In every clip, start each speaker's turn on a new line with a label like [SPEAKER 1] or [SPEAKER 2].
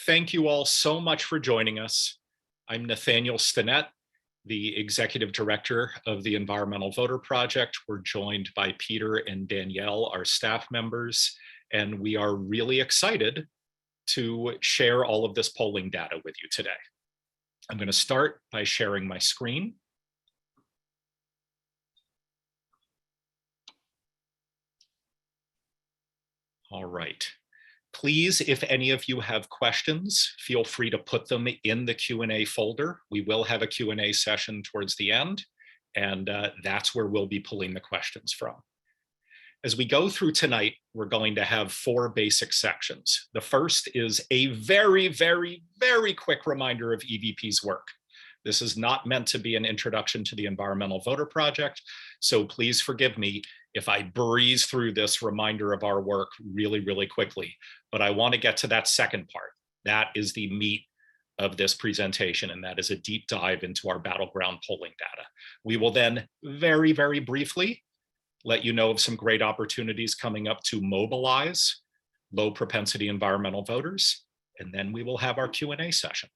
[SPEAKER 1] Thank you all so much for joining us. I'm Nathaniel Stinnett, the Executive Director of the Environmental Voter Project. We're joined by Peter and Danielle, our staff members, and we are really excited to share all of this polling data with you today. I'm going to start by sharing my screen. All right. Please, if any of you have questions, feel free to put them in the Q&A folder. We will have a Q&A session towards the end, and that's where we'll be pulling the questions from. As we go through tonight, we're going to have 4 basic sections. The first is a very, very, very quick reminder of EVP's work. This is not meant to be an introduction to the Environmental Voter Project, so please forgive me if I breeze through this reminder of our work really, really quickly. But I want to get to that second part. That is the meat of this presentation, and that is a deep dive into our Battleground polling data. We will then very, very briefly let you know of some great opportunities coming up to mobilize low propensity environmental voters, and then we will have our Q&A session.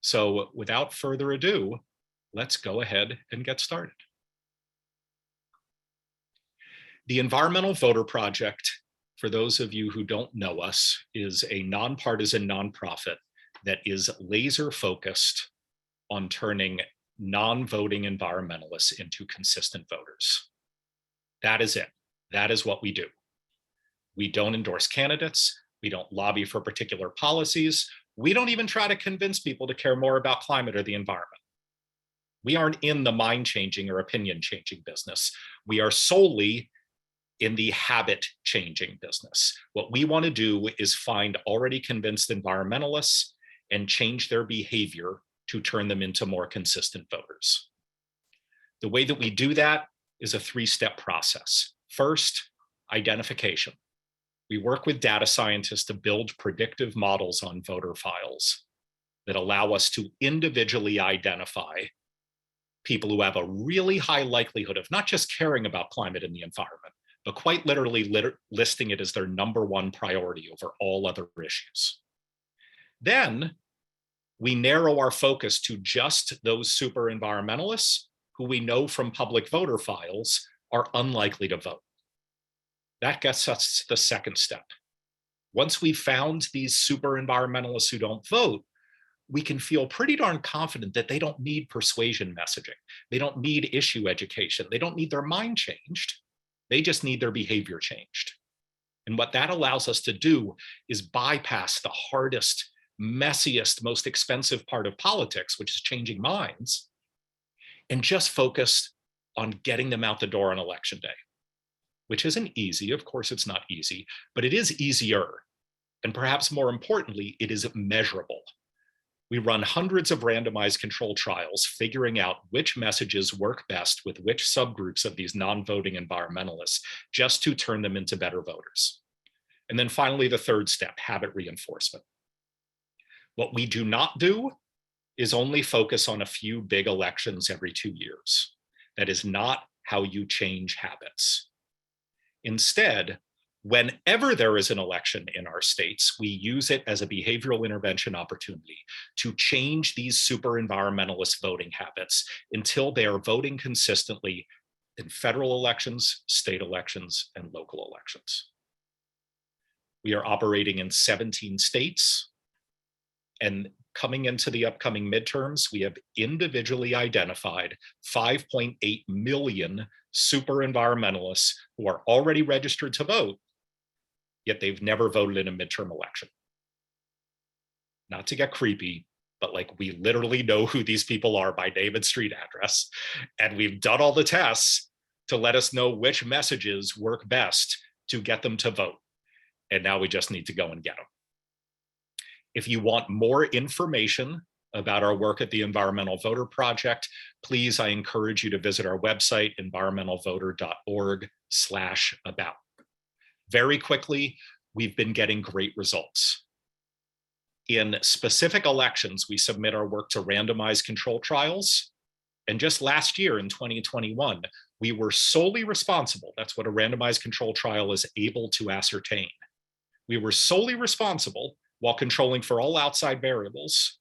[SPEAKER 1] So without further ado, let's go ahead and get started. The Environmental Voter Project, for those of you who don't know us, is a nonpartisan nonprofit that is laser focused on turning non-voting environmentalists into consistent voters. That is it. That is what we do. We don't endorse candidates. We don't lobby for particular policies. We don't even try to convince people to care more about climate or the environment. We aren't in the mind-changing or opinion-changing business. We are solely in the habit-changing business. What we want to do is find already convinced environmentalists and change their behavior to turn them into more consistent voters. The way that we do that is a 3-step process. First, identification. We work with data scientists to build predictive models on voter files that allow us to individually identify people who have a really high likelihood of not just caring about climate and the environment, but quite literally listing it as their #1 priority over all other issues. Then we narrow our focus to just those super environmentalists who we know from public voter files are unlikely to vote. That gets us to the second step. Once we've found these super environmentalists who don't vote, we can feel pretty darn confident that they don't need persuasion messaging. They don't need issue education. They don't need their mind changed. They just need their behavior changed. And what that allows us to do is bypass the hardest, messiest, most expensive part of politics, which is changing minds, and just focus on getting them out the door on election day, which isn't easy. Of course, it's not easy, but it is easier. And perhaps more importantly, it is measurable. We run hundreds of randomized control trials, figuring out which messages work best with which subgroups of these non-voting environmentalists, just to turn them into better voters. And then finally, the third step, habit reinforcement. What we do not do is only focus on a few big elections every 2 years. That is not how you change habits. Instead, whenever there is an election in our states, we use it as a behavioral intervention opportunity to change these super environmentalist voting habits until they are voting consistently in federal elections, state elections, and local elections. We are operating in 17 states, and coming into the upcoming midterms, we have individually identified 5.8 million super environmentalists who are already registered to vote, yet they've never voted in a midterm election. Not to get creepy, but like we literally know who these people are by name and street address, and we've done all the tests to let us know which messages work best to get them to vote. And now we just need to go and get them. If you want more information about our work at the Environmental Voter Project, please, I encourage you to visit our website, environmentalvoter.org/about. Very quickly, we've been getting great results. In specific elections, we submit our work to randomized control trials. And just last year in 2021, we were solely responsible. That's what a randomized control trial is able to ascertain. We were solely responsible while controlling for all outside variables,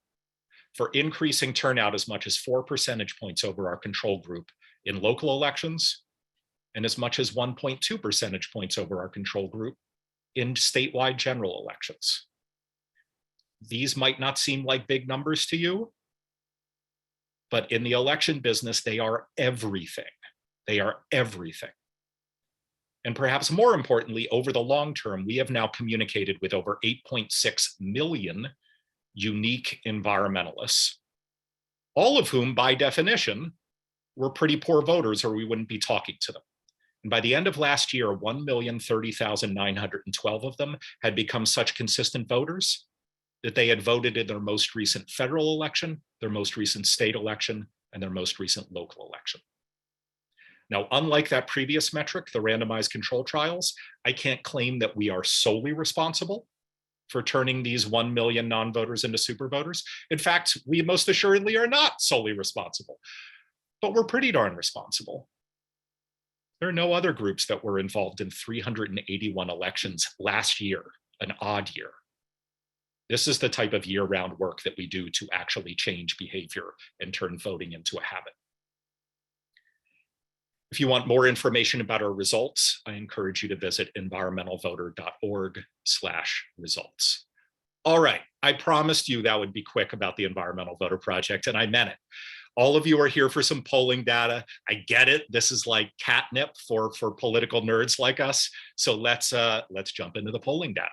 [SPEAKER 1] for increasing turnout as much as 4 percentage points over our control group in local elections, and as much as 1.2 percentage points over our control group in statewide general elections. These might not seem like big numbers to you, but in the election business, they are everything. They are everything. And perhaps more importantly, over the long term, we have now communicated with over 8.6 million unique environmentalists, all of whom, by definition, were pretty poor voters, or we wouldn't be talking to them. And by the end of last year, 1,030,912 of them had become such consistent voters that they had voted in their most recent federal election, their most recent state election, and their most recent local election. Now, unlike that previous metric, the randomized control trials, I can't claim that we are solely responsible for turning these 1 million non-voters into super voters. In fact, we most assuredly are not solely responsible, but we're pretty darn responsible. There are no other groups that were involved in 381 elections last year, an odd year. This is the type of year-round work that we do to actually change behavior and turn voting into a habit. If you want more information about our results, I encourage you to visit environmentalvoter.org/results. All right, I promised you that would be quick about the Environmental Voter Project, and I meant it. All of you are here for some polling data. I get it. This is like catnip for political nerds like us. So let's jump into the polling data.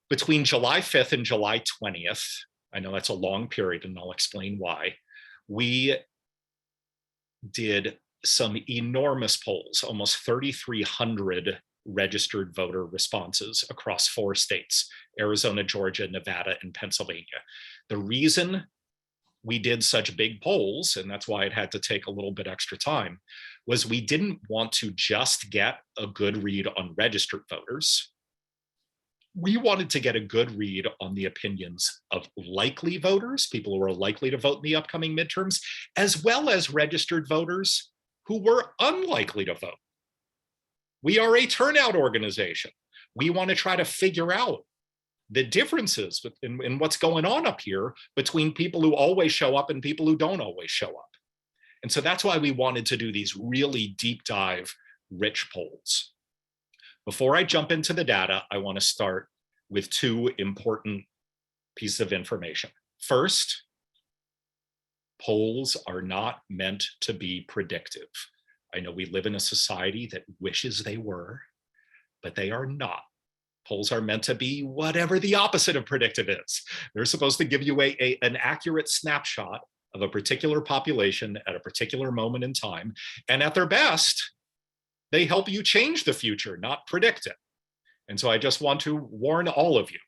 [SPEAKER 1] Between July 5th and July 20th, I know that's a long period, and I'll explain why, we did some enormous polls, almost 3,300 registered voter responses across 4 states, Arizona, Georgia, Nevada, and Pennsylvania. The reason we did such big polls, and that's why it had to take a little bit extra time, was we didn't want to just get a good read on registered voters. We wanted to get a good read on the opinions of likely voters, people who are likely to vote in the upcoming midterms, as well as registered voters who were unlikely to vote. We are a turnout organization. We want to try to figure out the differences in what's going on up here between people who always show up and people who don't always show up. And so that's why we wanted to do these really deep dive, rich polls. Before I jump into the data, I want to start with 2 important pieces of information. First, polls are not meant to be predictive. I know we live in a society that wishes they were, but they are not. Polls are meant to be whatever the opposite of predictive is. They're supposed to give you an accurate snapshot of a particular population at a particular moment in time. And at their best, they help you change the future, not predict it. And so I just want to warn all of you,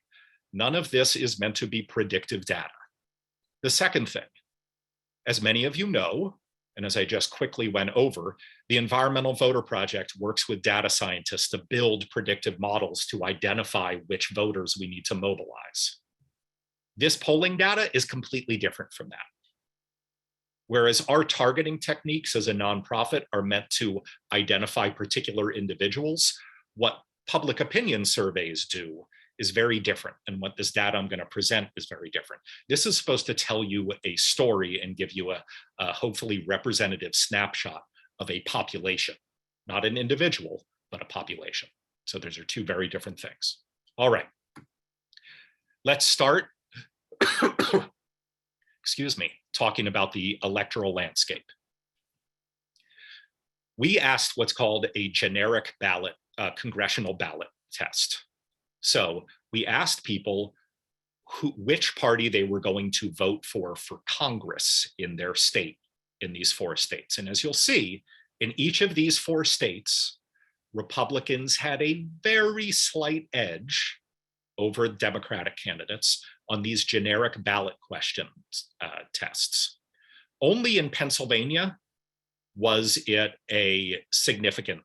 [SPEAKER 1] none of this is meant to be predictive data. The second thing, as many of you know, and as I just quickly went over, the Environmental Voter Project works with data scientists to build predictive models to identify which voters we need to mobilize. This polling data is completely different from that. Whereas our targeting techniques as a nonprofit are meant to identify particular individuals, what public opinion surveys do is very different. And what this data I'm going to present is very different. This is supposed to tell you a story and give you a hopefully representative snapshot of a population, not an individual, but a population. So those are 2 very different things. All right, let's start, excuse me, talking about the electoral landscape. We asked what's called a generic ballot, congressional ballot test. So we asked people which party they were going to vote for Congress in their state, in these 4 states. And as you'll see, in each of these 4 states, Republicans had a very slight edge over Democratic candidates on these generic ballot question tests. Only in Pennsylvania was it a significant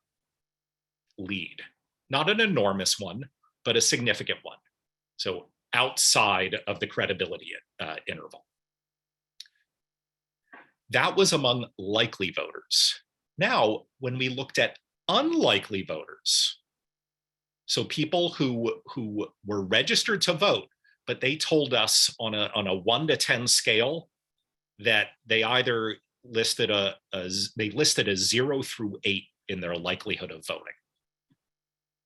[SPEAKER 1] lead, not an enormous one, but a significant one. So outside of the credibility interval. That was among likely voters. Now, when we looked at unlikely voters, So people who were registered to vote, but they told us on a 1 to 10 scale that they either listed they listed a 0 through 8 in their likelihood of voting.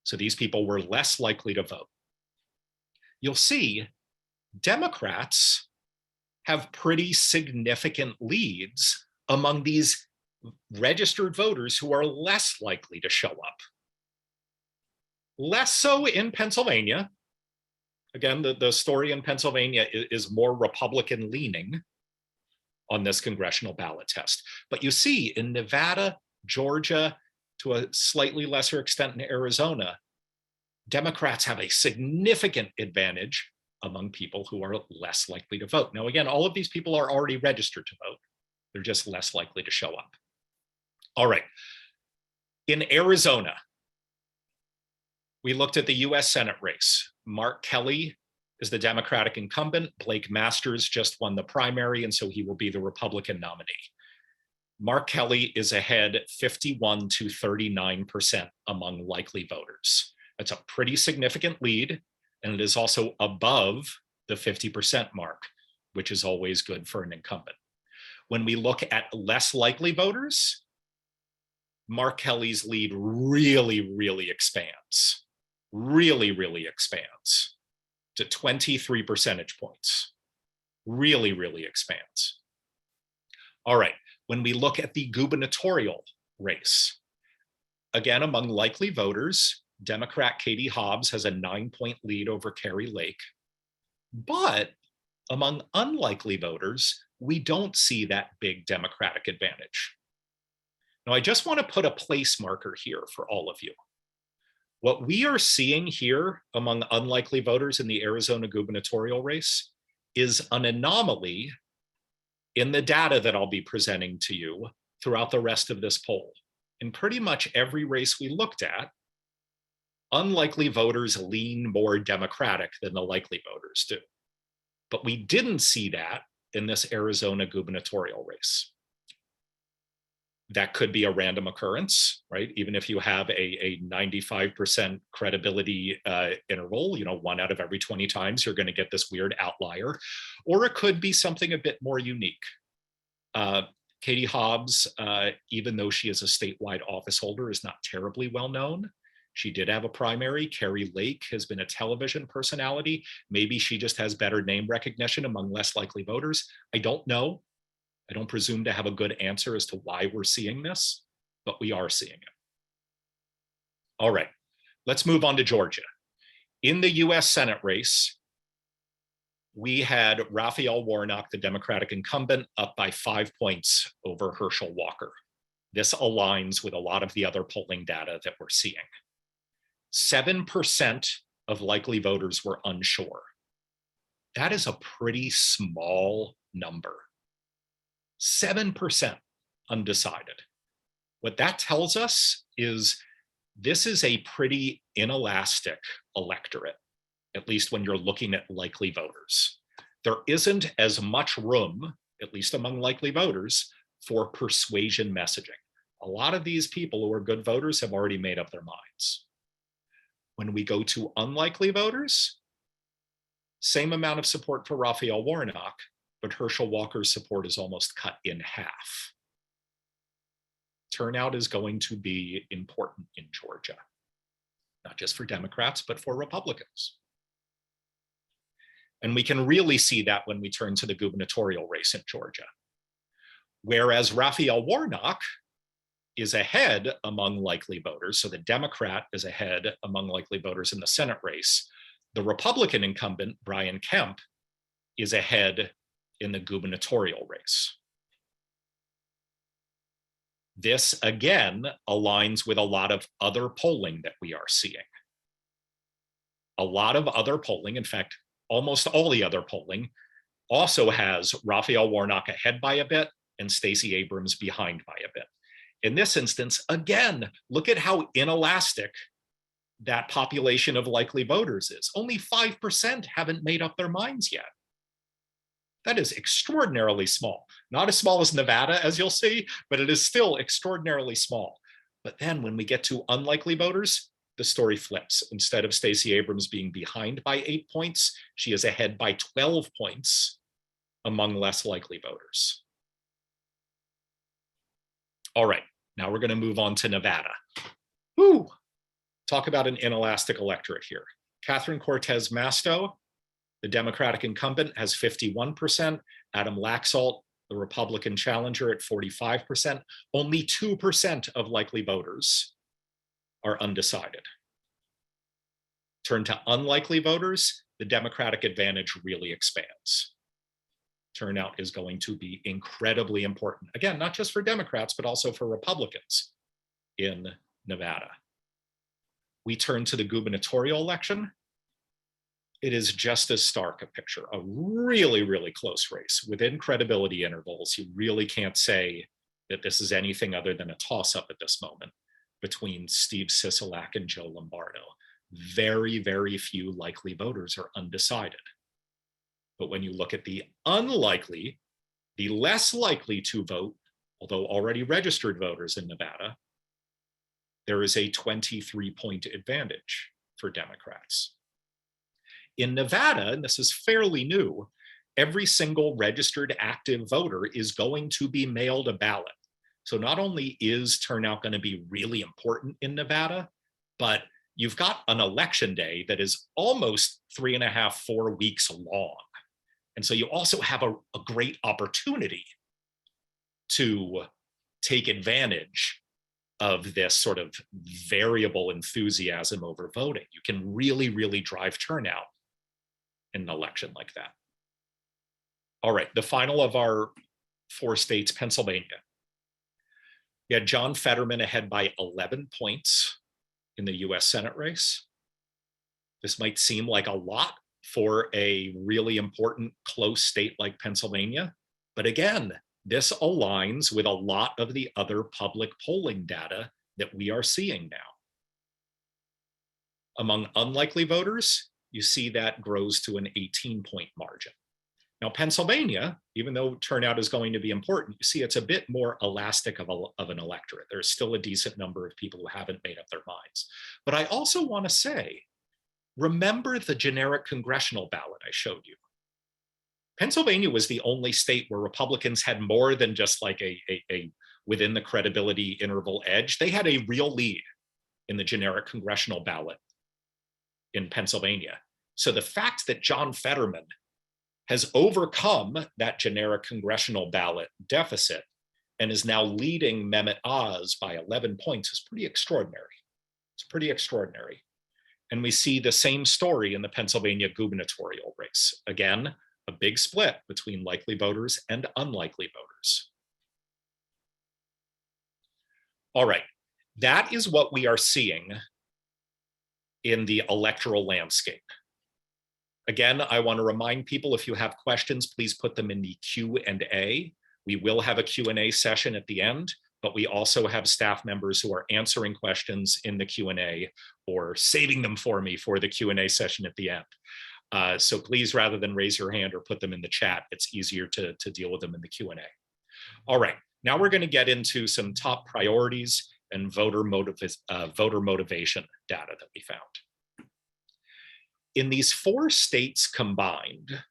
[SPEAKER 1] So these people were less likely to vote. You'll see Democrats have pretty significant leads among these registered voters who are less likely to show up. Less so in Pennsylvania. Again, the story in Pennsylvania is more Republican leaning on this congressional ballot test. But you see in Nevada, Georgia, to a slightly lesser extent in Arizona, Democrats have a significant advantage among people who are less likely to vote. Now, again, all of these people are already registered to vote. They're just less likely to show up. All right. In Arizona, we looked at the US Senate race. Mark Kelly is the Democratic incumbent. Blake Masters just won the primary, and so he will be the Republican nominee. Mark Kelly is ahead 51 to 39% among likely voters. That's a pretty significant lead, and it is also above the 50% mark, which is always good for an incumbent. When we look at less likely voters, Mark Kelly's lead really expands. Really expands to 23 percentage points. Really expands. All right, when we look at the gubernatorial race, again, among likely voters, Democrat Katie Hobbs has a 9-point lead over Carrie Lake. But among unlikely voters, we don't see that big Democratic advantage. Now, I just want to put a place marker here for all of you. What we are seeing here among unlikely voters in the Arizona gubernatorial race is an anomaly in the data that I'll be presenting to you throughout the rest of this poll. In pretty much every race we looked at, unlikely voters lean more Democratic than the likely voters do. But we didn't see that in this Arizona gubernatorial race. That could be a random occurrence, right? Even if you have a 95% credibility interval, 1 out of every 20 times, you're going to get this weird outlier. Or it could be something a bit more unique. Katie Hobbs, even though she is a statewide office holder, is not terribly well known. She did have a primary. Carrie Lake has been a television personality. Maybe she just has better name recognition among less likely voters. I don't know. I don't presume to have a good answer as to why we're seeing this, but we are seeing it. All right, let's move on to Georgia. In the US Senate race, we had Raphael Warnock, the Democratic incumbent, up by 5 points over Herschel Walker. This aligns with a lot of the other polling data that we're seeing. 7% of likely voters were unsure. That is a pretty small number. 7% undecided. What that tells us is this is a pretty inelastic electorate, at least when you're looking at likely voters. There isn't as much room, at least among likely voters, for persuasion messaging. A lot of these people who are good voters have already made up their minds. When we go to unlikely voters, same amount of support for Raphael Warnock, but Herschel Walker's support is almost cut in half. Turnout is going to be important in Georgia, not just for Democrats, but for Republicans. And we can really see that when we turn to the gubernatorial race in Georgia. Whereas Raphael Warnock is ahead among likely voters, so the Democrat is ahead among likely voters in the Senate race, the Republican incumbent, Brian Kemp, is ahead in the gubernatorial race. This, again, aligns with a lot of other polling that we are seeing. A lot of other polling, in fact, almost all the other polling, also has Raphael Warnock ahead by a bit and Stacey Abrams behind by a bit. In this instance, again, look at how inelastic that population of likely voters is. Only 5% haven't made up their minds yet. That is extraordinarily small. Not as small as Nevada, as you'll see, but it is still extraordinarily small. But then when we get to unlikely voters, the story flips. Instead of Stacey Abrams being behind by 8 points, she is ahead by 12 points among less likely voters. All right, now we're going to move on to Nevada. Woo! Talk about an inelastic electorate here. Catherine Cortez Masto, the Democratic incumbent, has 51%. Adam Laxalt, the Republican challenger, at 45%. Only 2% of likely voters are undecided. Turn to unlikely voters, the Democratic advantage really expands. Turnout is going to be incredibly important. Again, not just for Democrats, but also for Republicans in Nevada. We turn to the gubernatorial election. It is just as stark a picture, a really, really close race. Within credibility intervals, you really can't say that this is anything other than a toss-up at this moment between Steve Sisolak and Joe Lombardo. Very, very few likely voters are undecided. But when you look at the unlikely, the less likely to vote, although already registered voters in Nevada, there is a 23-point advantage for Democrats. In Nevada, and this is fairly new, every single registered active voter is going to be mailed a ballot. So not only is turnout going to be really important in Nevada, but you've got an election day that is almost 3.5, 4 weeks long. And so you also have a great opportunity to take advantage of this sort of variable enthusiasm over voting. You can really, really drive turnout in an election like that. All right, the final of our 4 states, Pennsylvania. We had John Fetterman ahead by 11 points in the US Senate race. This might seem like a lot for a really important close state like Pennsylvania, but again, this aligns with a lot of the other public polling data that we are seeing now. Among unlikely voters, you see that grows to an 18-point margin. Now, Pennsylvania, even though turnout is going to be important, you see it's a bit more elastic of an electorate. There's still a decent number of people who haven't made up their minds. But I also want to say, remember the generic congressional ballot I showed you. Pennsylvania was the only state where Republicans had more than just like a within the credibility interval edge. They had a real lead in the generic congressional ballot in Pennsylvania. So the fact that John Fetterman has overcome that generic congressional ballot deficit and is now leading Mehmet Oz by 11 points is pretty extraordinary. It's pretty extraordinary. And we see the same story in the Pennsylvania gubernatorial race. Again, a big split between likely voters and unlikely voters. All right, that is what we are seeing in the electoral landscape. Again, I want to remind people, if you have questions, please put them in the Q&A. We will have a Q&A session at the end, but we also have staff members who are answering questions in the Q&A or saving them for me for the Q&A session at the end. So please, rather than raise your hand or put them in the chat, it's easier to deal with them in the Q&A. All right, now we're going to get into some top priorities and voter motivation data that we found. In these 4 states combined,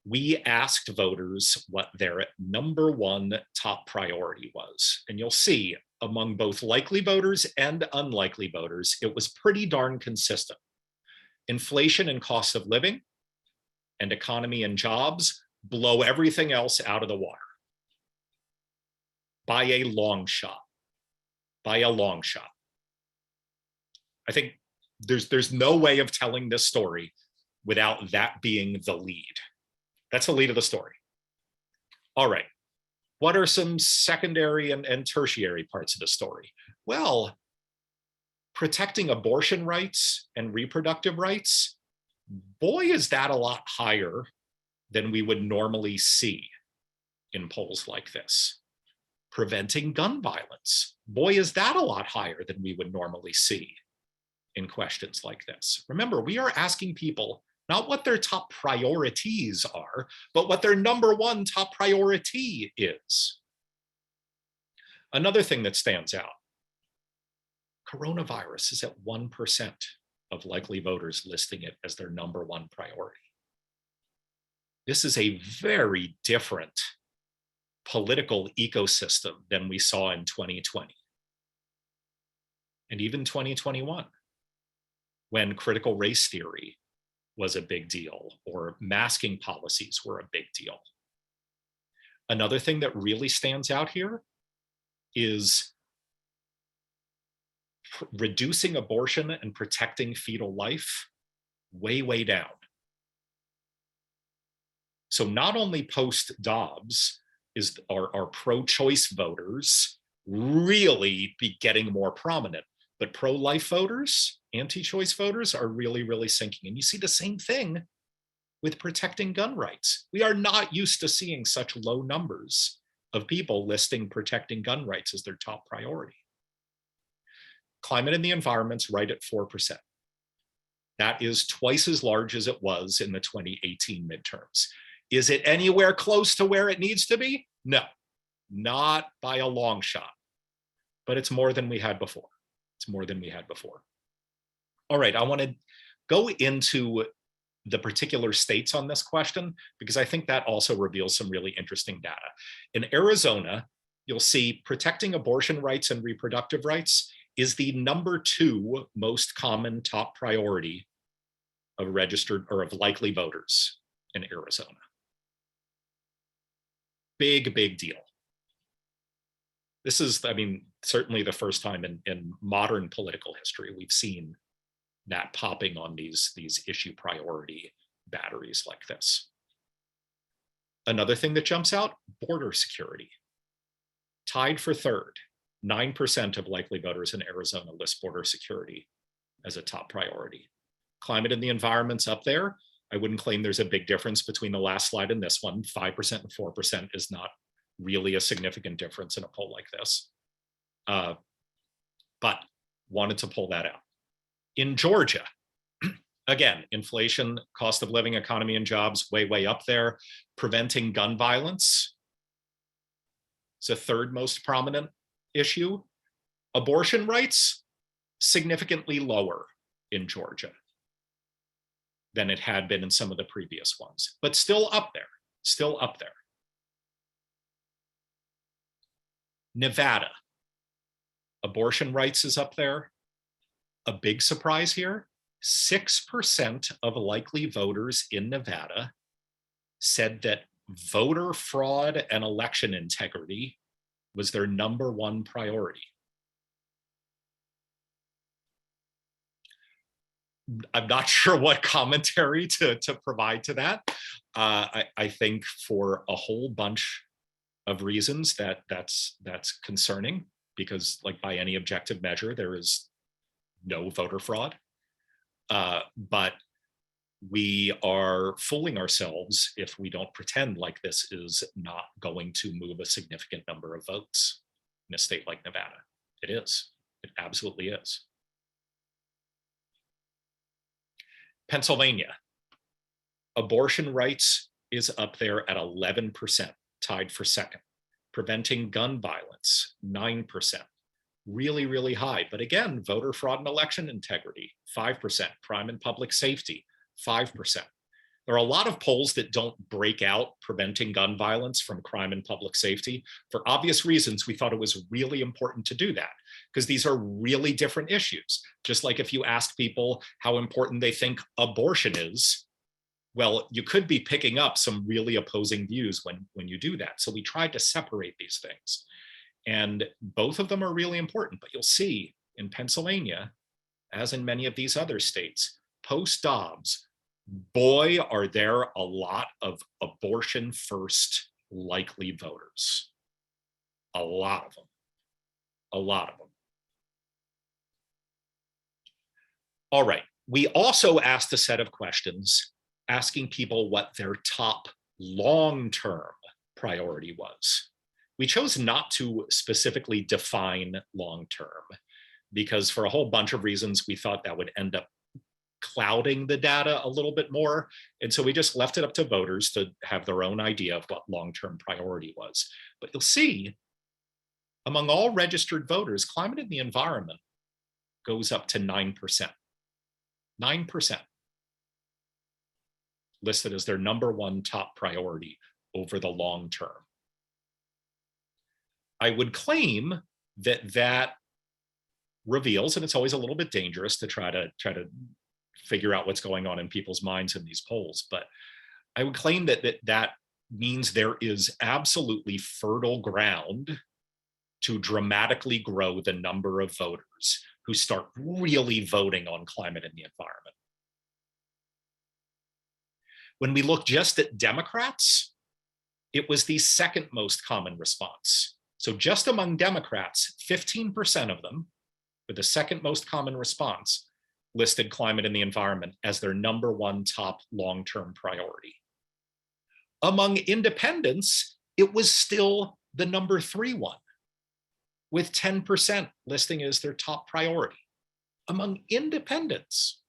[SPEAKER 1] we asked voters what their #1 top priority was. And you'll see among both likely voters and unlikely voters, it was pretty darn consistent. Inflation and cost of living and economy and jobs blow everything else out of the water. By a long shot. By a long shot. I think there's no way of telling this story without that being the lead. That's the lead of the story. All right. What are some secondary and tertiary parts of the story? Well, protecting abortion rights and reproductive rights, boy, is that a lot higher than we would normally see in polls like this. Preventing gun violence, boy, is that a lot higher than we would normally see in questions like this. Remember, we are asking people not what their top priorities are, but what their #1 top priority is. Another thing that stands out, Coronavirus is at 1% of likely voters listing it as their number one priority. This is a very different political ecosystem than we saw in 2020 and even 2021, when critical race theory was a big deal or masking policies were a big deal. Another thing that really stands out here is reducing abortion and protecting fetal life way, way down. So not only post-Dobbs are pro-choice voters really be getting more prominent, but pro-life voters, anti-choice voters are really, really sinking. And you see the same thing with protecting gun rights. We are not used to seeing such low numbers of people listing protecting gun rights as their top priority. Climate and the environment's right at 4%. That is twice as large as it was in the 2018 midterms. Is it anywhere close to where it needs to be? No, not by a long shot, but it's more than we had before. It's more than we had before. All right, I want to go into the particular states on this question, because I think that also reveals some really interesting data. In Arizona, you'll see protecting abortion rights and reproductive rights is the number 2 most common top priority of registered or of likely voters in Arizona. Big, big deal. This is, I mean, certainly the first time in modern political history we've seen that popping on these issue priority batteries like this. Another thing that jumps out, border security. Tied for third, 9% of likely voters in Arizona list border security as a top priority. Climate and the environment's up there. I wouldn't claim there's a big difference between the last slide and this one. 5% and 4% is not really a significant difference in a poll like this. But wanted to pull that out. In Georgia, again, inflation, cost of living, economy, and jobs way, way up there. Preventing gun violence is a third most prominent issue. Abortion rights, significantly lower in Georgia than it had been in some of the previous ones, but still up there, still up there. Nevada, abortion rights is up there. A big surprise here, 6% of likely voters in Nevada said that voter fraud and election integrity was their number 1 priority. I'm not sure what commentary to provide to that. I think for a whole bunch of reasons that's concerning, because like by any objective measure, there is no voter fraud. But we are fooling ourselves if we don't pretend like this is not going to move a significant number of votes in a state like Nevada. It is. It absolutely is. Pennsylvania, abortion rights is up there at 11%, tied for second. Preventing gun violence, 9%. Really, really high. But again, voter fraud and election integrity, 5%. Crime and public safety, 5%. There are a lot of polls that don't break out preventing gun violence from crime and public safety. For obvious reasons, we thought it was really important to do that, because these are really different issues. Just like if you ask people how important they think abortion is, well, you could be picking up some really opposing views when you do that. So we tried to separate these things. And both of them are really important. But you'll see in Pennsylvania, as in many of these other states, post-Dobbs, boy, are there a lot of abortion first likely voters. A lot of them. A lot of them. All right. We also asked a set of questions asking people what their top long-term priority was. We chose not to specifically define long-term because for a whole bunch of reasons, we thought that would end up clouding the data a little bit more. And so we just left it up to voters to have their own idea of what long-term priority was. But you'll see, among all registered voters, climate and the environment goes up to 9%. 9% listed as their number one top priority over the long term. I would claim that that reveals, and it's always a little bit dangerous to try to figure out what's going on in people's minds in these polls, but I would claim that means there is absolutely fertile ground to dramatically grow the number of voters who start really voting on climate and the environment. When we look just at Democrats, it was the second most common response. So just among Democrats, 15% of them, with the second most common response, listed climate and the environment as their number one top long-term priority. Among independents, it was still the number 3 one, with 10% listing as their top priority. Among independents,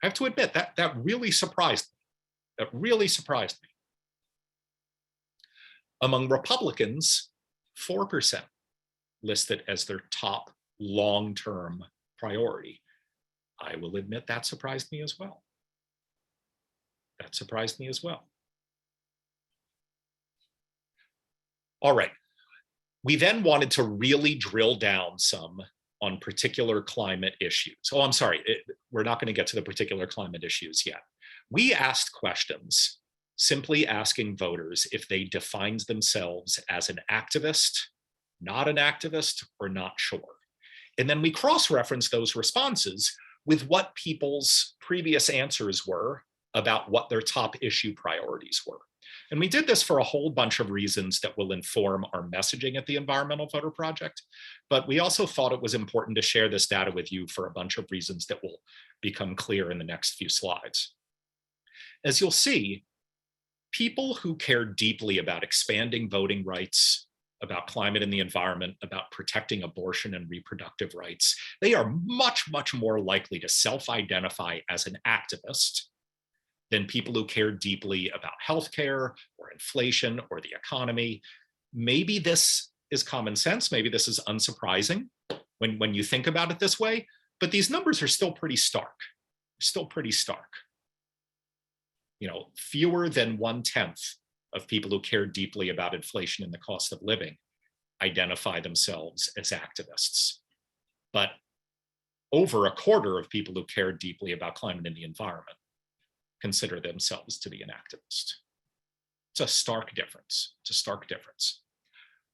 [SPEAKER 1] I have to admit that really surprised me. That really surprised me. Among Republicans, 4% listed as their top long-term priority. I will admit that surprised me as well. That surprised me as well. All right. We then wanted to really drill down some on particular climate issues. Oh, I'm sorry. We're not going to get to the particular climate issues yet. We asked questions, simply asking voters if they defined themselves as an activist, not an activist, or not sure. And then we cross-referenced those responses with what people's previous answers were about what their top issue priorities were. And we did this for a whole bunch of reasons that will inform our messaging at the Environmental Voter Project. But we also thought it was important to share this data with you for a bunch of reasons that will become clear in the next few slides. As you'll see, people who care deeply about expanding voting rights, about climate and the environment, about protecting abortion and reproductive rights, they are much, much more likely to self-identify as an activist than people who care deeply about healthcare or inflation or the economy. Maybe this is common sense. Maybe this is unsurprising when you think about it this way, but these numbers are still pretty stark. Still pretty stark. You know, fewer than 1/10 of people who care deeply about inflation and the cost of living identify themselves as activists. But over a quarter of people who care deeply about climate and the environment consider themselves to be an activist. It's a stark difference. It's a stark difference.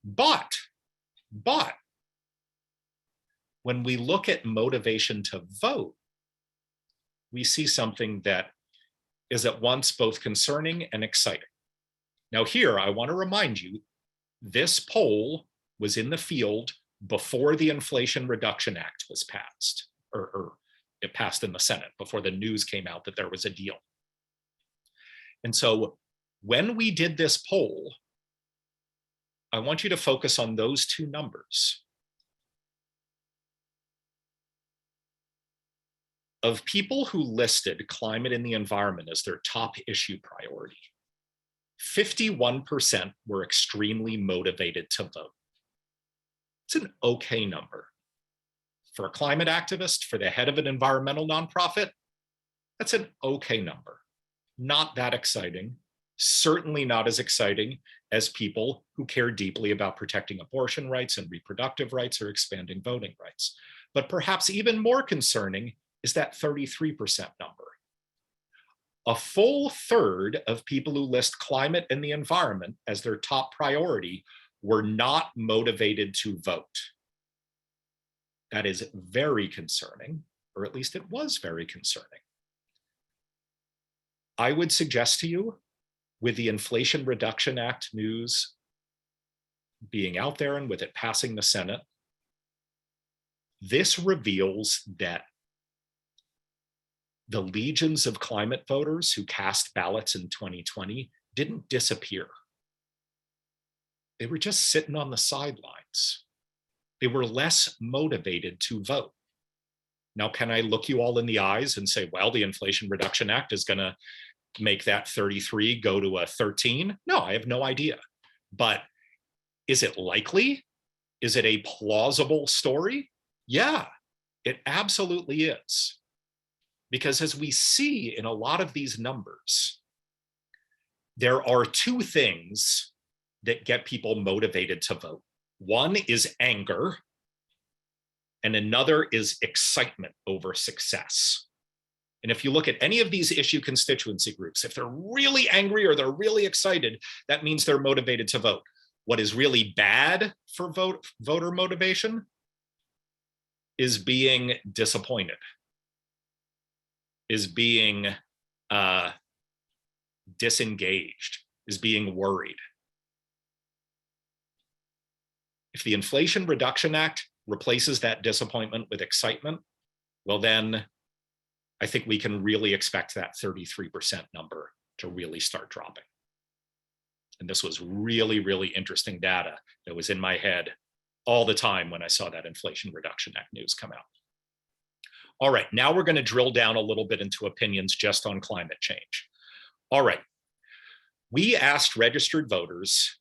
[SPEAKER 1] But when we look at motivation to vote, we see something that is at once both concerning and exciting. Now here, I want to remind you, this poll was in the field before the Inflation Reduction Act was passed, or it passed in the Senate, before the news came out that there was a deal. And so when we did this poll, I want you to focus on those two numbers. Of people who listed climate and the environment as their top issue priority, 51% were extremely motivated to vote. It's an okay number. For a climate activist, for the head of an environmental nonprofit, that's an okay number. Not that exciting, certainly not as exciting as people who care deeply about protecting abortion rights and reproductive rights or expanding voting rights. But perhaps even more concerning is that 33% number. A full third of people who list climate and the environment as their top priority were not motivated to vote. That is very concerning, or at least it was very concerning. I would suggest to you, with the Inflation Reduction Act news being out there and with it passing the Senate, this reveals that the legions of climate voters who cast ballots in 2020 didn't disappear. They were just sitting on the sidelines. They were less motivated to vote. Now, can I look you all in the eyes and say, well, the Inflation Reduction Act is going to make that 33 go to a 13? No, I have no idea. But is it likely? Is it a plausible story? Yeah, It absolutely is. Because as we see in a lot of these numbers, there are two things that get people motivated to vote. One is anger, and another is excitement over success. And if you look at any of these issue constituency groups, if they're really angry or they're really excited, that means they're motivated to vote. What is really bad for voter motivation is being disappointed, is being disengaged, is being worried. If the Inflation Reduction Act replaces that disappointment with excitement, well, then I think we can really expect that 33% number to really start dropping. And this was really, really interesting data that was in my head all the time when I saw that Inflation Reduction Act news come out. All right, now we're going to drill down a little bit into opinions just on climate change. All right, we asked registered voters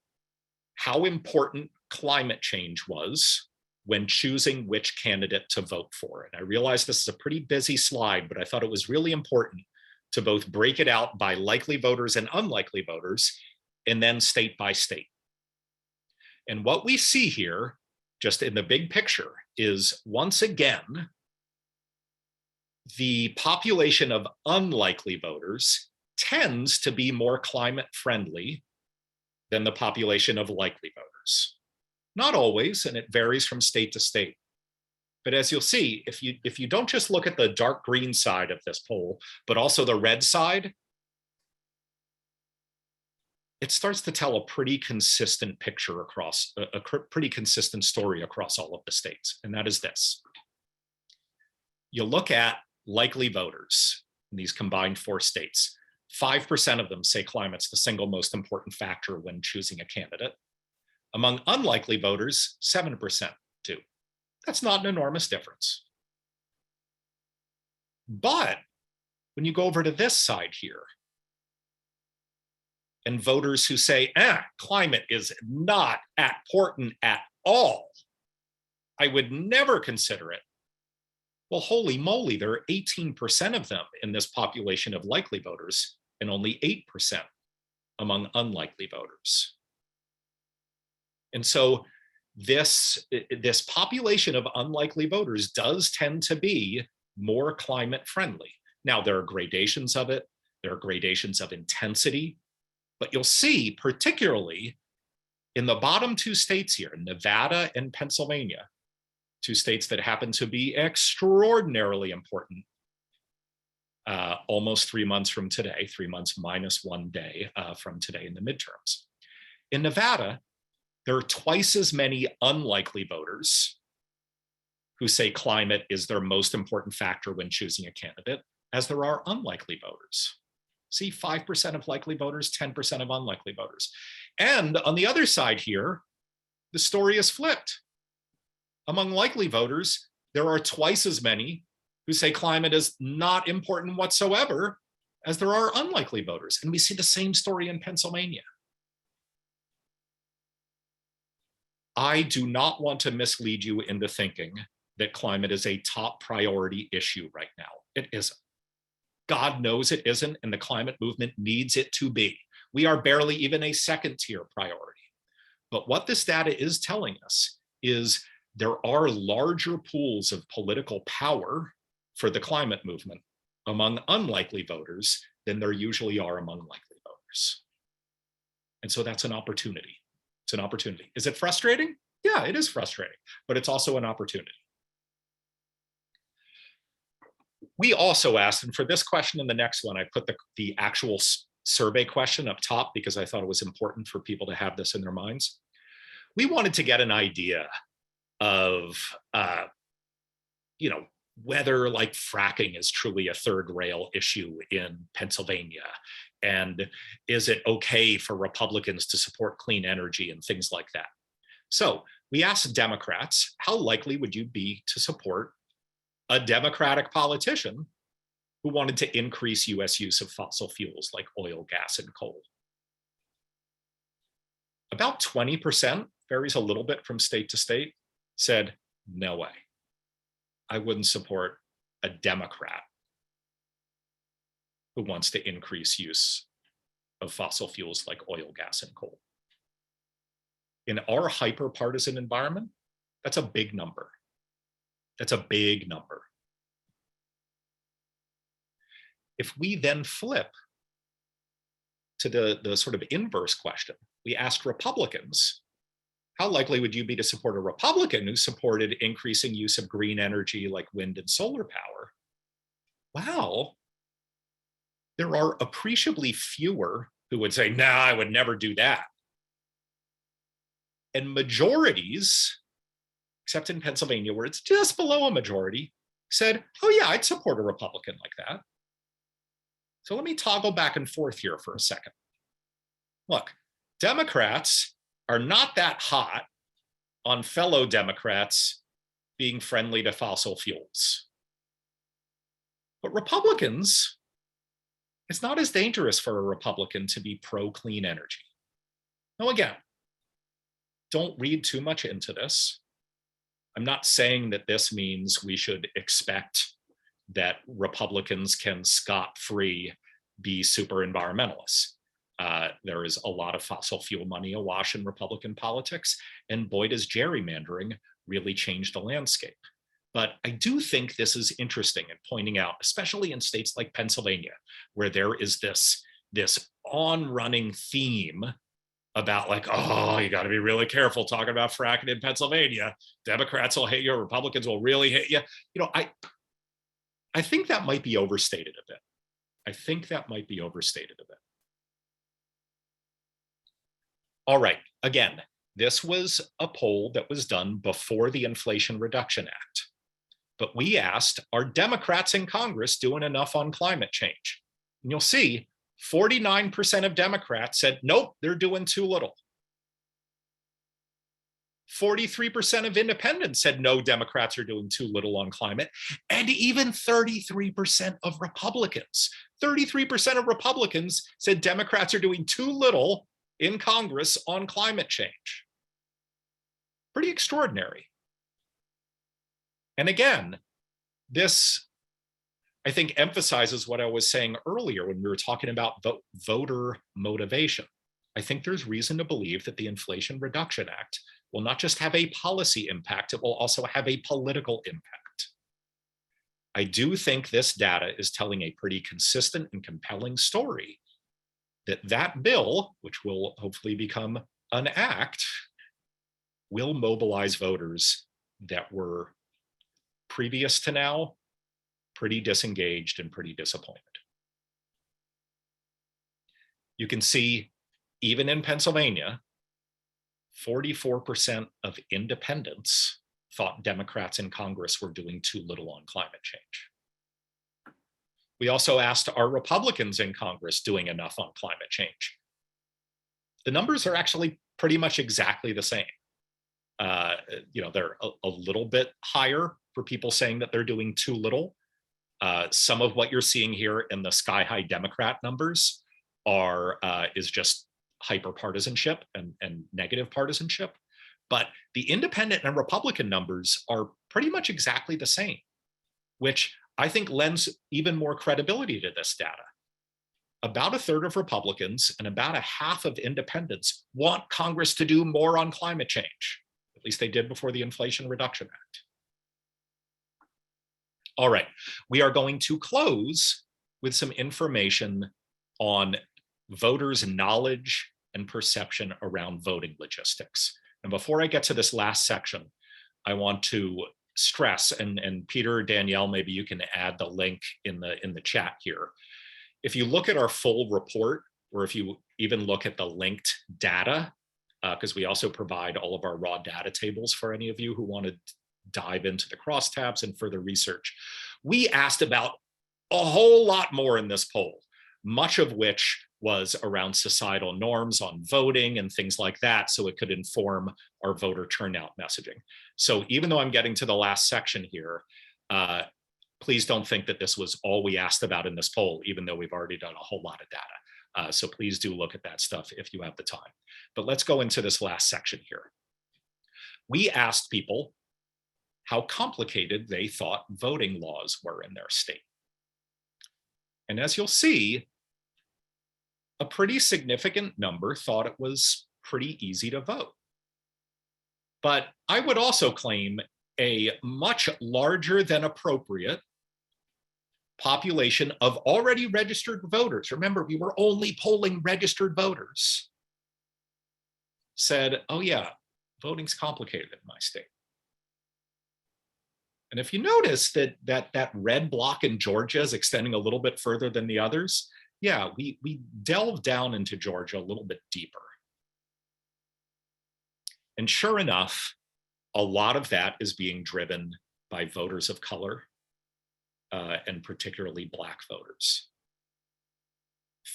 [SPEAKER 1] how important climate change was when choosing which candidate to vote for. And I realize this is a pretty busy slide, but I thought it was really important to both break it out by likely voters and unlikely voters, and then state by state. And what we see here, just in the big picture, is once again, the population of unlikely voters tends to be more climate friendly than the population of likely voters. Not always, and it varies from state to state. But as you'll see, if you don't just look at the dark green side of this poll, but also the red side, it starts to tell a pretty consistent picture across, a pretty consistent story across all of the states, and that is this. You look at likely voters in these combined 4 states, 5% of them say climate's the single most important factor when choosing a candidate. Among unlikely voters, 7% do. That's not an enormous difference. But when you go over to this side here, and voters who say, climate is not important at all, I would never consider it. Well, holy moly, there are 18% of them in this population of likely voters and only 8% among unlikely voters. And so this population of unlikely voters does tend to be more climate friendly. Now, there are gradations of it. There are gradations of intensity. But you'll see, particularly in the bottom 2 states here, Nevada and Pennsylvania, 2 states that happen to be extraordinarily important almost 3 months from today, 3 months minus 1 day from today in the midterms. In Nevada, there are twice as many unlikely voters who say climate is their most important factor when choosing a candidate as there are unlikely voters. See, 5% of likely voters, 10% of unlikely voters. And on the other side here, the story is flipped. Among likely voters, there are twice as many who say climate is not important whatsoever as there are unlikely voters. And we see the same story in Pennsylvania. I do not want to mislead you into thinking that climate is a top priority issue right now. It isn't. God knows it isn't, and the climate movement needs it to be. We are barely even a second-tier priority. But what this data is telling us is there are larger pools of political power for the climate movement among unlikely voters than there usually are among likely voters. And so that's an opportunity. It's an opportunity. Is it frustrating? Yeah, it is frustrating, but it's also an opportunity. We also asked, and for this question and the next one, I put the actual survey question up top because I thought it was important for people to have this in their minds. We wanted to get an idea of, whether like fracking is truly a third rail issue in Pennsylvania, and is it okay for Republicans to support clean energy and things like that. So we asked Democrats, how likely would you be to support a Democratic politician who wanted to increase US use of fossil fuels like oil, gas, and coal? About 20%, varies a little bit from state to state, said, no way. I wouldn't support a Democrat who wants to increase use of fossil fuels like oil, gas, and coal. In our hyper-partisan environment, that's a big number. That's a big number. If we then flip to the sort of inverse question, we asked Republicans, how likely would you be to support a Republican who supported increasing use of green energy like wind and solar power? Wow, there are appreciably fewer who would say, nah, I would never do that. And majorities, except in Pennsylvania, where it's just below a majority, said, oh yeah, I'd support a Republican like that. So let me toggle back and forth here for a second. Look, Democrats are not that hot on fellow Democrats being friendly to fossil fuels. But Republicans, it's not as dangerous for a Republican to be pro-clean energy. Now, again, don't read too much into this. I'm not saying that this means we should expect that Republicans can scot-free be super environmentalists. There is a lot of fossil fuel money awash in Republican politics, and boy, does gerrymandering really change the landscape. But I do think this is interesting in pointing out, especially in states like Pennsylvania, where there is this on-running theme about like, oh, you got to be really careful talking about fracking in Pennsylvania. Democrats will hate you, Republicans will really hate you. You know, I think that might be overstated a bit. I think that might be overstated a bit. All right, again, this was a poll that was done before the Inflation Reduction Act. But we asked, are Democrats in Congress doing enough on climate change? And you'll see 49% of Democrats said, nope, they're doing too little. 43% of independents said, no, Democrats are doing too little on climate. And even 33% of Republicans, 33% of Republicans said Democrats are doing too little in Congress on climate change. Pretty extraordinary. And again, this, I think, emphasizes what I was saying earlier when we were talking about voter motivation. I think there's reason to believe that the Inflation Reduction Act will not just have a policy impact, it will also have a political impact. I do think this data is telling a pretty consistent and compelling story that that bill, which will hopefully become an act, will mobilize voters that were previous to now pretty disengaged and pretty disappointed. You can see, even in Pennsylvania, 44% of independents thought Democrats in Congress were doing too little on climate change. We also asked, are Republicans in Congress doing enough on climate change? The numbers are actually pretty much exactly the same. You know, they're a little bit higher for people saying that they're doing too little. Some of what you're seeing here in the sky-high Democrat numbers is just hyper-partisanship and negative partisanship. But the independent and Republican numbers are pretty much exactly the same, which I think lends even more credibility to this data. About a third of Republicans and about a half of independents want Congress to do more on climate change. At least they did before the Inflation Reduction Act. All right, we are going to close with some information on voters' knowledge and perception around voting logistics. And before I get to this last section, I want to stress, and Peter or Danielle, maybe you can add the link in the chat here. If you look at our full report, or if you even look at the linked data, because we also provide all of our raw data tables for any of you who want to dive into the crosstabs and further research. We asked about a whole lot more in this poll, much of which was around societal norms on voting and things like that, so it could inform our voter turnout messaging. So even though I'm getting to the last section here, please don't think that this was all we asked about in this poll, even though we've already done a whole lot of data. So please do look at that stuff if you have the time. But let's go into this last section here. We asked people, how complicated they thought voting laws were in their state. And as you'll see, a pretty significant number thought it was pretty easy to vote. But I would also claim a much larger than appropriate population of already registered voters. Remember, we were only polling registered voters. Said, oh yeah, voting's complicated in my state. And if you notice that red block in Georgia is extending a little bit further than the others, yeah, we delved down into Georgia a little bit deeper. And sure enough, a lot of that is being driven by voters of color, and particularly Black voters.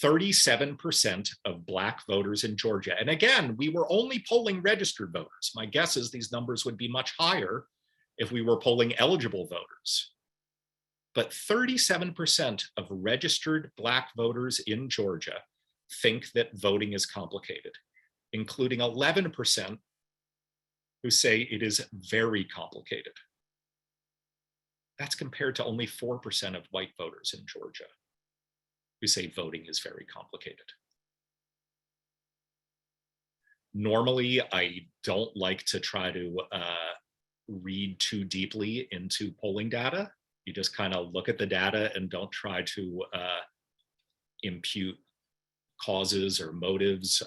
[SPEAKER 1] 37% of Black voters in Georgia. And again, we were only polling registered voters. My guess is these numbers would be much higher if we were polling eligible voters. But 37% of registered Black voters in Georgia think that voting is complicated, including 11% who say it is very complicated. That's compared to only 4% of white voters in Georgia who say voting is very complicated. Normally, I don't like to try to read too deeply into polling data. You just kind of look at the data and don't try to impute causes or motives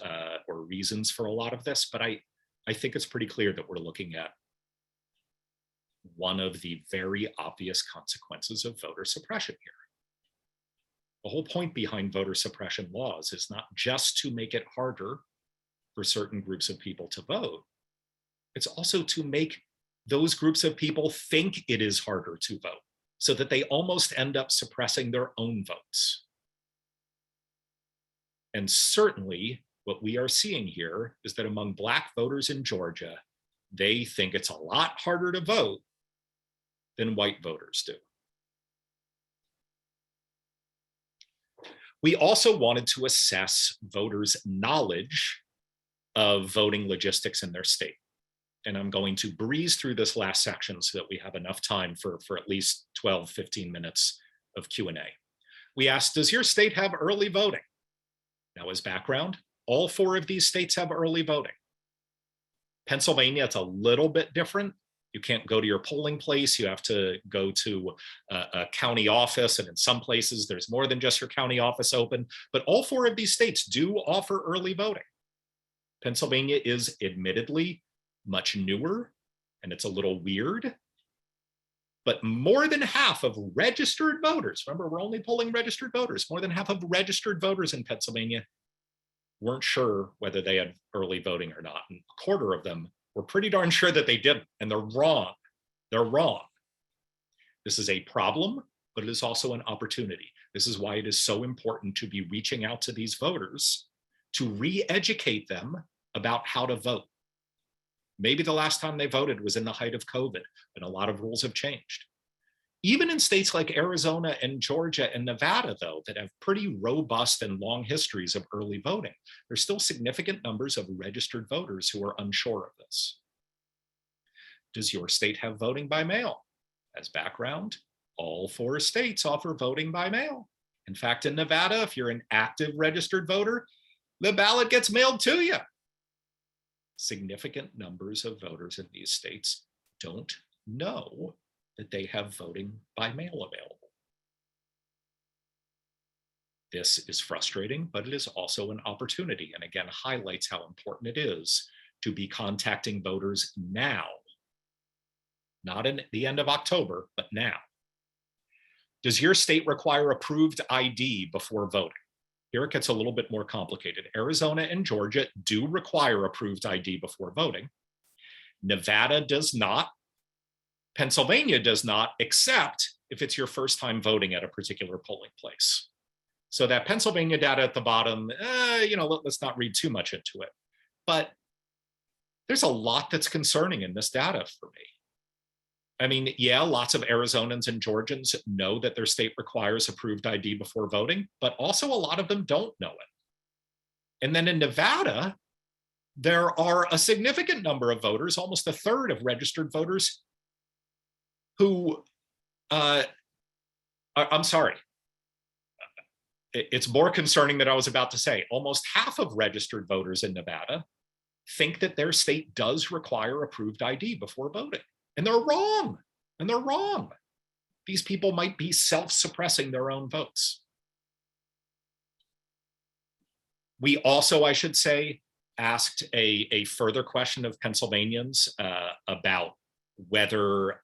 [SPEAKER 1] or reasons for a lot of this. But I think it's pretty clear that we're looking at one of the very obvious consequences of voter suppression here. The whole point behind voter suppression laws is not just to make it harder for certain groups of people to vote. It's also to make those groups of people think it is harder to vote so that they almost end up suppressing their own votes. And certainly what we are seeing here is that among Black voters in Georgia, they think it's a lot harder to vote than white voters do. We also wanted to assess voters' knowledge of voting logistics in their state. And I'm going to breeze through this last section so that we have enough time for at least 12, 15 minutes of Q&A. We asked, does your state have early voting? Now, as background, all 4 of these states have early voting. Pennsylvania, it's a little bit different. You can't go to your polling place. You have to go to a county office. And in some places, there's more than just your county office open. But all 4 of these states do offer early voting. Pennsylvania is admittedly much newer, and it's a little weird. But more than half of registered voters, remember, we're only polling registered voters, more than half of registered voters in Pennsylvania weren't sure whether they had early voting or not. And a quarter of them were pretty darn sure that they didn't, and they're wrong. They're wrong. This is a problem, but it is also an opportunity. This is why it is so important to be reaching out to these voters to re-educate them about how to vote. Maybe the last time they voted was in the height of COVID, and a lot of rules have changed. Even in states like Arizona and Georgia and Nevada, though, that have pretty robust and long histories of early voting, there's still significant numbers of registered voters who are unsure of this. Does your state have voting by mail? As background, all 4 states offer voting by mail. In fact, in Nevada, if you're an active registered voter, the ballot gets mailed to you. Significant numbers of voters in these states don't know that they have voting by mail available. This is frustrating, but it is also an opportunity, and again, highlights how important it is to be contacting voters now. Not in the end of October, but now. Does your state require approved ID before voting? Here it gets a little bit more complicated. Arizona and Georgia do require approved ID before voting. Nevada does not. Pennsylvania does not, except if it's your first time voting at a particular polling place. So that Pennsylvania data at the bottom, let's not read too much into it. But there's a lot that's concerning in this data for me. I mean, yeah, lots of Arizonans and Georgians know that their state requires approved ID before voting, but also a lot of them don't know it. And then in Nevada, there are a significant number of voters, almost a third of registered voters, who, I'm sorry, it's more concerning than I was about to say. Almost half of registered voters in Nevada think that their state does require approved ID before voting. And they're wrong. And they're wrong. These people might be self-suppressing their own votes. We also, I should say, asked a further question of Pennsylvanians about whether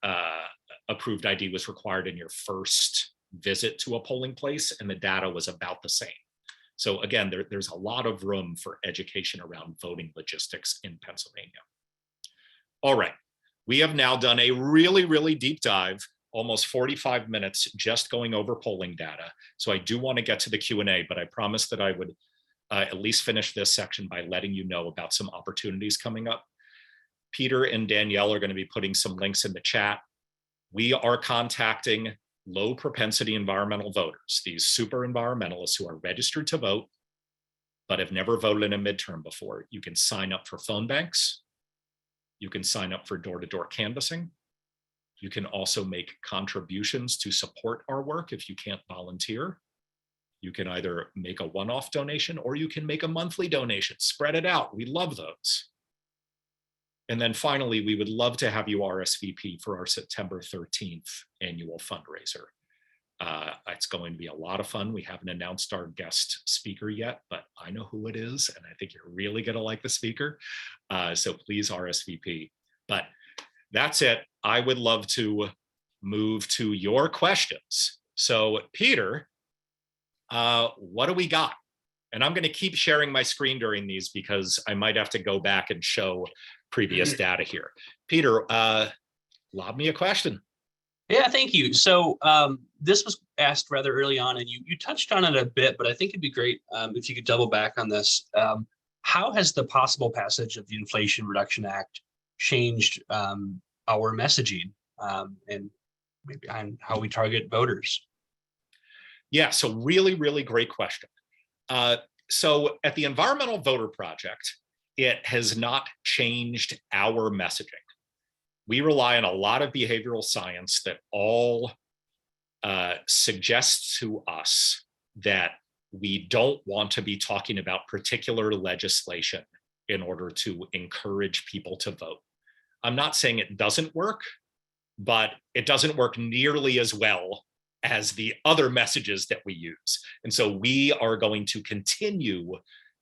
[SPEAKER 1] approved ID was required in your first visit to a polling place, and the data was about the same. So again, there's a lot of room for education around voting logistics in Pennsylvania. All right, we have now done a really, really deep dive, almost 45 minutes just going over polling data. So I do want to get to the Q&A, but I promised that I would at least finish this section by letting you know about some opportunities coming up. Peter and Danielle are going to be putting some links in the chat. We are contacting low propensity environmental voters, these super environmentalists who are registered to vote, but have never voted in a midterm before. You can sign up for phone banks. You can sign up for door-to-door canvassing. You can also make contributions to support our work if you can't volunteer. You can either make a one-off donation or you can make a monthly donation. Spread it out. We love those. And then finally, we would love to have you RSVP for our September 13th annual fundraiser. It's going to be a lot of fun. We haven't announced our guest speaker yet, but I know who it is, and I think you're really going to like the speaker. So please RSVP. But that's it. I would love to move to your questions. So Peter, what do we got? And I'm going to keep sharing my screen during these because I might have to go back and show previous data here. Peter, lob me a question.
[SPEAKER 2] Yeah, thank you. So this was asked rather early on, and you touched on it a bit, but I think it'd be great if you could double back on this. How has the possible passage of the Inflation Reduction Act changed our messaging and maybe on how we target voters?
[SPEAKER 1] Yeah, so really, really great question. So at the Environmental Voter Project, it has not changed our messaging. We rely on a lot of behavioral science that all suggests to us that we don't want to be talking about particular legislation in order to encourage people to vote. I'm not saying it doesn't work, but it doesn't work nearly as well as the other messages that we use. And so we are going to continue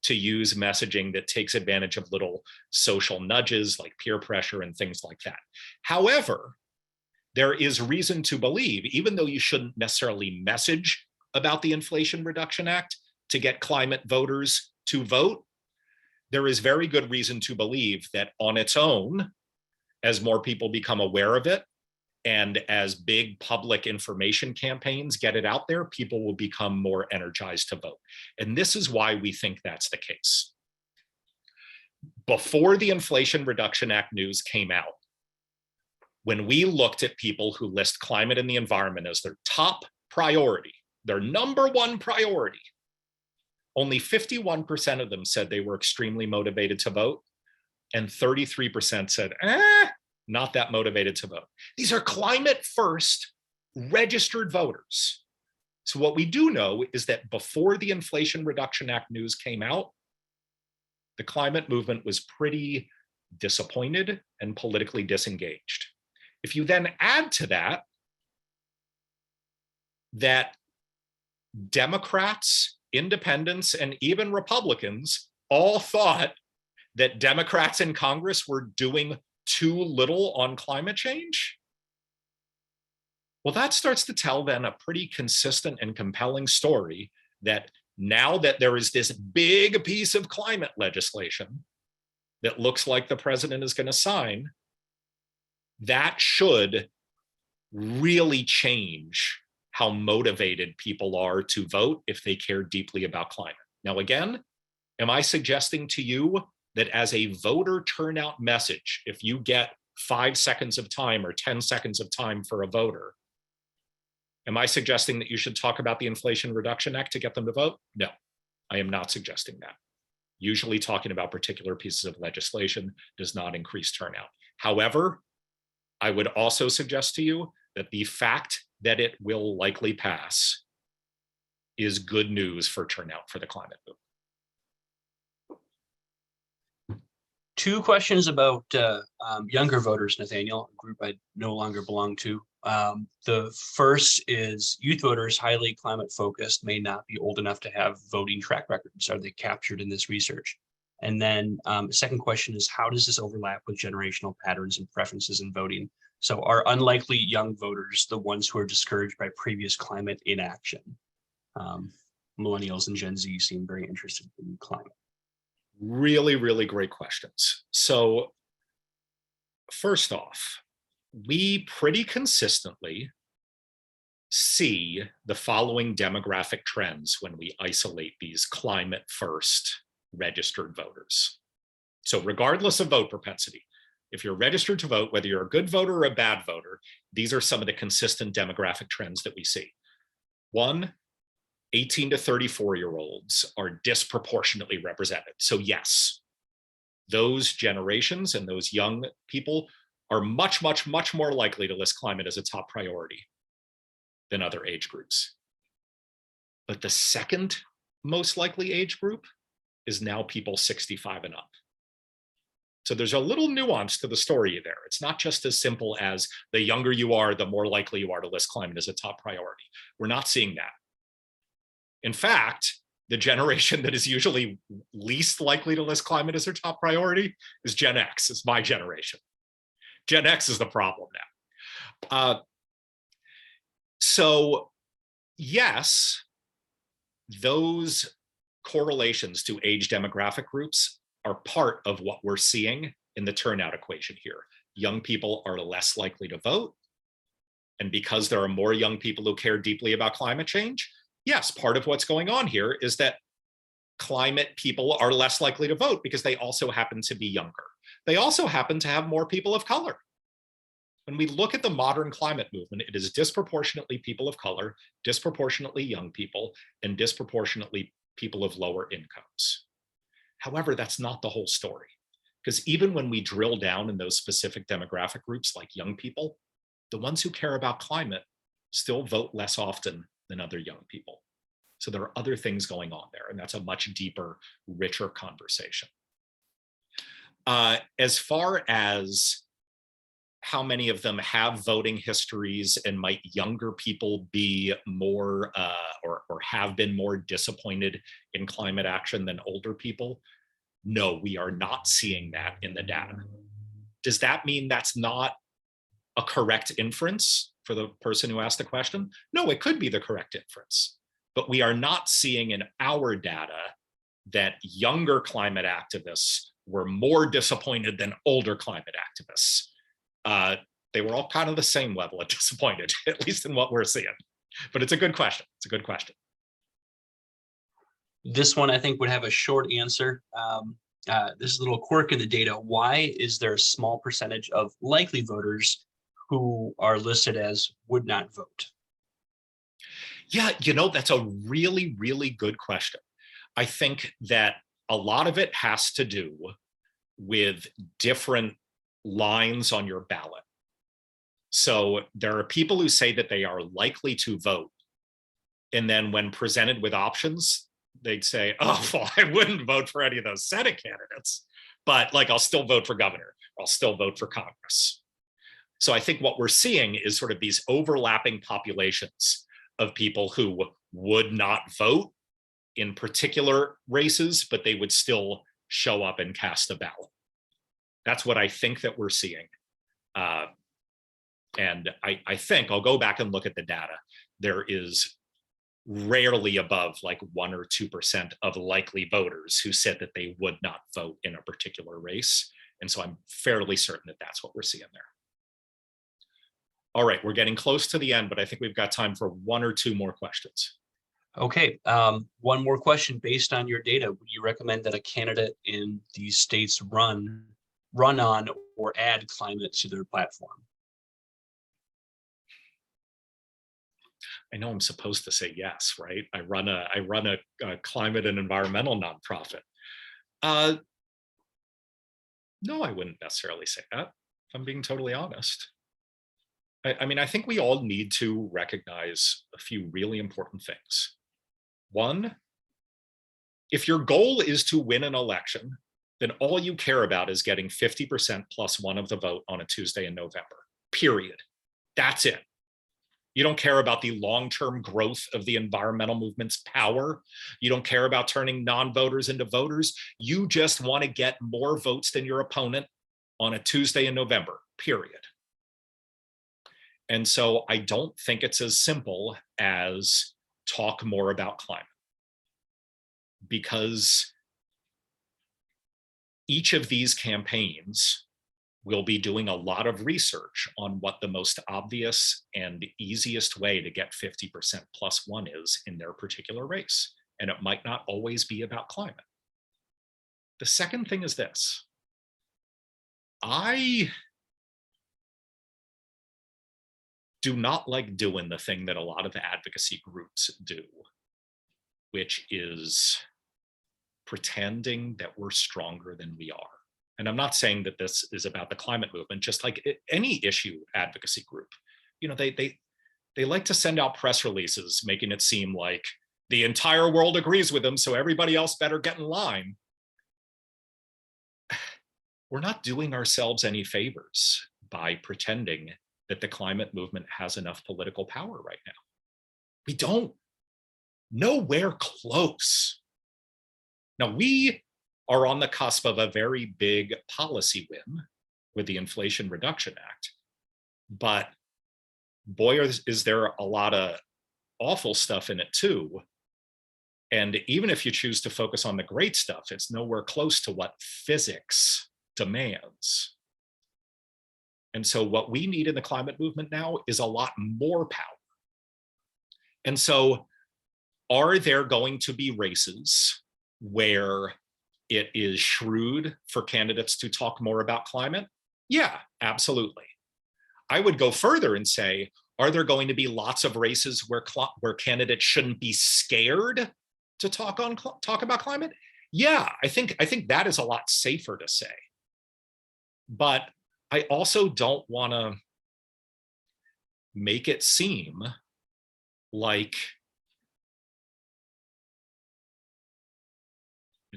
[SPEAKER 1] to use messaging that takes advantage of little social nudges like peer pressure and things like that. However, there is reason to believe, even though you shouldn't necessarily message about the Inflation Reduction Act to get climate voters to vote, there is very good reason to believe that on its own, as more people become aware of it, and as big public information campaigns get it out there, people will become more energized to vote. And this is why we think that's the case. Before the Inflation Reduction Act news came out, when we looked at people who list climate and the environment as their top priority, their number one priority, only 51% of them said they were extremely motivated to vote, and 33% said, not that motivated to vote. These are climate first registered voters. So what we do know is that before the Inflation Reduction Act news came out, the climate movement was pretty disappointed and politically disengaged. If you then add to that, that Democrats, independents, and even Republicans all thought that Democrats in Congress were doing too little on climate change, well, that starts to tell then a pretty consistent and compelling story that now that there is this big piece of climate legislation that looks like the president is going to sign, that should really change how motivated people are to vote if they care deeply about climate. Now, again, am I suggesting to you that as a voter turnout message, if you get 5 seconds of time or 10 seconds of time for a voter, am I suggesting that you should talk about the Inflation Reduction Act to get them to vote? No, I am not suggesting that. Usually talking about particular pieces of legislation does not increase turnout. However, I would also suggest to you that the fact that it will likely pass is good news for turnout for the climate movement.
[SPEAKER 2] Two questions about younger voters, Nathaniel, a group I no longer belong to. The first is youth voters, highly climate focused, may not be old enough to have voting track records. Are they captured in this research? And then second question is, how does this overlap with generational patterns and preferences in voting? So are unlikely young voters the ones who are discouraged by previous climate inaction? Millennials and Gen Z seem very interested in climate.
[SPEAKER 1] Really, really great questions. So first off, we pretty consistently see the following demographic trends when we isolate these climate first registered voters. So regardless of vote propensity, if you're registered to vote, whether you're a good voter or a bad voter, these are some of the consistent demographic trends that we see. One, 18 to 34-year-olds are disproportionately represented. So yes, those generations and those young people are much, much, much more likely to list climate as a top priority than other age groups. But the second most likely age group is now people 65 and up. So there's a little nuance to the story there. It's not just as simple as the younger you are, the more likely you are to list climate as a top priority. We're not seeing that. In fact, the generation that is usually least likely to list climate as their top priority is Gen X. It's my generation. Gen X is the problem now. So yes, those correlations to age demographic groups are part of what we're seeing in the turnout equation here. Young people are less likely to vote. And because there are more young people who care deeply about climate change, yes, part of what's going on here is that climate people are less likely to vote because they also happen to be younger. They also happen to have more people of color. When we look at the modern climate movement, it is disproportionately people of color, disproportionately young people, and disproportionately people of lower incomes. However, that's not the whole story, because even when we drill down in those specific demographic groups like young people, the ones who care about climate still vote less often than other young people. So there are other things going on there, and that's a much deeper, richer conversation. As far as how many of them have voting histories and might younger people be more or have been more disappointed in climate action than older people? No, we are not seeing that in the data. Does that mean that's not a correct inference for the person who asked the question? No, it could be the correct inference, but we are not seeing in our data that younger climate activists were more disappointed than older climate activists. They were all kind of the same level of disappointed, at least in what we're seeing. But it's a good question. It's a good question.
[SPEAKER 2] This one I think would have a short answer. This is a little quirk in the data. Why is there a small percentage of likely voters who are listed as would not vote?
[SPEAKER 1] Yeah, that's a really, really good question. I think that a lot of it has to do with different lines on your ballot. So there are people who say that they are likely to vote, and then when presented with options, they'd say, oh, well, I wouldn't vote for any of those Senate candidates, but like I'll still vote for governor, I'll still vote for Congress. So I think what we're seeing is sort of these overlapping populations of people who would not vote in particular races, but they would still show up and cast a ballot. That's what I think that we're seeing. And I think I'll go back and look at the data. There is rarely above like 1 or 2% of likely voters who said that they would not vote in a particular race. And so I'm fairly certain that that's what we're seeing there. All right, we're getting close to the end, but I think we've got time for 1 or 2 more questions.
[SPEAKER 2] Okay, one more question based on your data. Would you recommend that a candidate in these states run on or add climate to their platform?
[SPEAKER 1] I know I'm supposed to say yes, right? I run a climate and environmental nonprofit. No, I wouldn't necessarily say that, if I'm being totally honest. I mean, I think we all need to recognize a few really important things. One, if your goal is to win an election, then all you care about is getting 50% plus one of the vote on a Tuesday in November, period. That's it. You don't care about the long-term growth of the environmental movement's power. You don't care about turning non-voters into voters. You just want to get more votes than your opponent on a Tuesday in November, period. And so I don't think it's as simple as talk more about climate, because each of these campaigns will be doing a lot of research on what the most obvious and easiest way to get 50% plus one is in their particular race. And it might not always be about climate. The second thing is this. I do not like doing the thing that a lot of advocacy groups do, which is pretending that we're stronger than we are. And I'm not saying that this is about the climate movement, just like any issue advocacy group. You know, they like to send out press releases making it seem like the entire world agrees with them, so everybody else better get in line. We're not doing ourselves any favors by pretending that the climate movement has enough political power right now. We don't. Nowhere close. Now, we are on the cusp of a very big policy win with the Inflation Reduction Act, but boy, is there a lot of awful stuff in it too. And even if you choose to focus on the great stuff, it's nowhere close to what physics demands. And so what we need in the climate movement now is a lot more power. And so are there going to be races where it is shrewd for candidates to talk more about climate? Yeah, absolutely. I would go further and say, are there going to be lots of races where candidates shouldn't be scared to talk about climate? Yeah, I think that is a lot safer to say. But I also don't want to make it seem like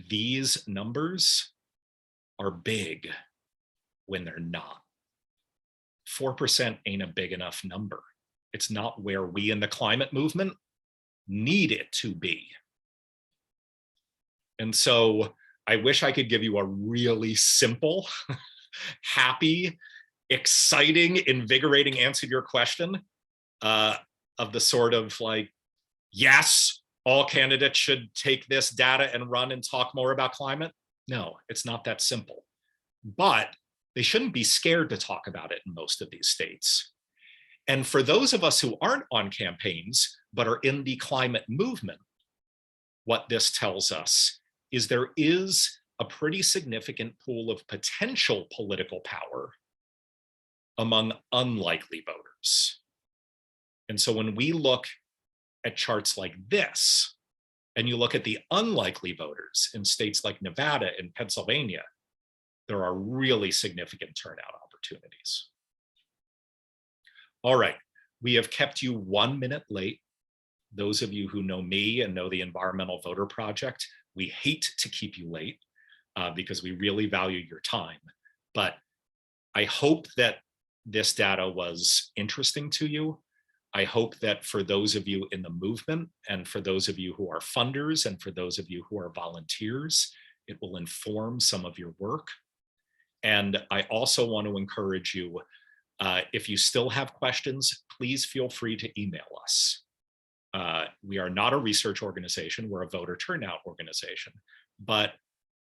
[SPEAKER 1] these numbers are big when they're not. 4% ain't a big enough number. It's not where we in the climate movement need it to be. And so I wish I could give you a really simple, happy, exciting, invigorating answer to your question of the sort of like, yes, all candidates should take this data and run and talk more about climate. No, it's not that simple. But they shouldn't be scared to talk about it in most of these states. And for those of us who aren't on campaigns, but are in the climate movement, what this tells us is there is a pretty significant pool of potential political power among unlikely voters. And so when we look at charts like this, and you look at the unlikely voters in states like Nevada and Pennsylvania, there are really significant turnout opportunities. All right, we have kept you 1 minute late. Those of you who know me and know the Environmental Voter Project, we hate to keep you late because we really value your time. But I hope that this data was interesting to you. I hope that for those of you in the movement and for those of you who are funders and for those of you who are volunteers, it will inform some of your work. And I also want to encourage you, if you still have questions, please feel free to email us. We are not a research organization, we're a voter turnout organization, but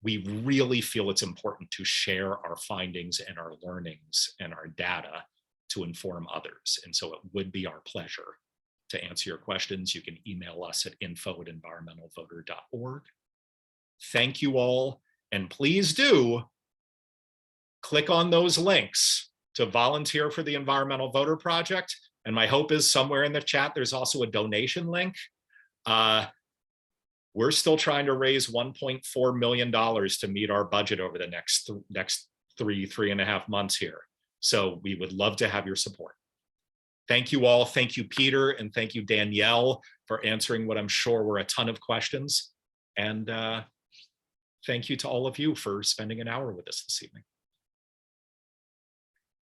[SPEAKER 1] we really feel it's important to share our findings and our learnings and our data to inform others. And so it would be our pleasure to answer your questions. You can email us at info@environmentalvoter.org. Thank you all, and please do click on those links to volunteer for the Environmental Voter Project. And my hope is somewhere in the chat, there's also a donation link. We're still trying to raise $1.4 million to meet our budget over the next 3.5 months here. So we would love to have your support. Thank you all. Thank you, Peter, and thank you, Danielle, for answering what I'm sure were a ton of questions. And thank you to all of you for spending an hour with us this evening.